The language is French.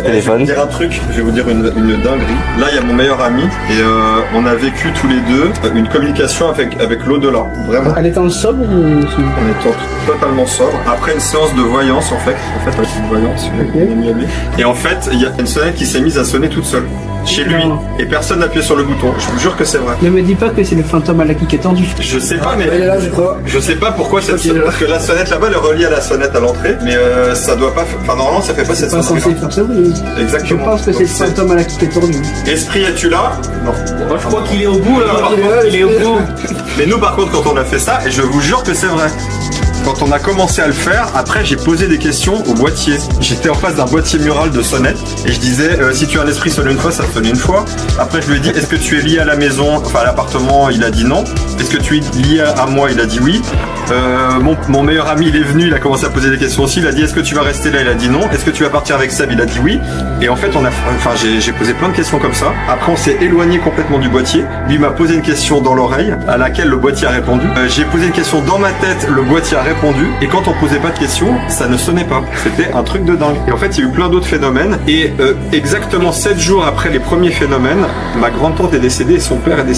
téléphone. Je vais vous dire un truc, je vais vous dire une dinguerie. Là, il y a mon meilleur ami et on a vécu tous les deux une communication avec l'au-delà. Vraiment. Elle était en sobre ou... On est totalement sobre. Après une séance de voyance, en fait c'est une voyance. Et en fait, il y a une sonnette qui s'est mise à sonner toute seule. Chez lui. Non. Et personne n'a appuyé sur le bouton. Je vous jure que c'est vrai. Ne me dis pas que c'est le fantôme à la qui est tendu. Je sais pas, mais Elle est là, je crois. je sais pas pourquoi cette Ok, sonnette. là. Parce que la sonnette là-bas, elle est reliée à la sonnette à l'entrée. Mais ça doit pas. Enfin, normalement, ça fait pas cette Pas sonnerie. censé faire ça, oui. Je Exactement. pense que c'est le Donc, fantôme à la qui est tendu. Esprit, es-tu là? Non. Moi, je crois qu'il est au bout là. Il est au bout. Mais nous, par contre, quand on a fait ça, et je vous jure que c'est vrai. Quand on a commencé à le faire, après j'ai posé des questions au boîtier. J'étais en face d'un boîtier mural de sonnettes et je disais si tu as un esprit sonne une fois, ça sonne une fois. Après je lui ai dit est-ce que tu es lié à la maison, enfin à l'appartement, il a dit non. Est-ce que tu es lié à moi, il a dit oui. Mon meilleur ami il est venu, il a commencé à poser des questions aussi, il a dit est-ce que tu vas rester là, il a dit non. Est-ce que tu vas partir avec Seb, il a dit oui. Et en fait j'ai posé plein de questions comme ça. Après on s'est éloigné complètement du boîtier. Lui m'a posé une question dans l'oreille à laquelle le boîtier a répondu. J'ai posé une question dans ma tête, le boîtier a répondu. Et quand on posait pas de questions, ça ne sonnait pas. C'était un truc de dingue. Et en fait, il y a eu plein d'autres phénomènes. Et exactement 7 jours après les premiers phénomènes, ma grande-tante est décédée et son père est décédé.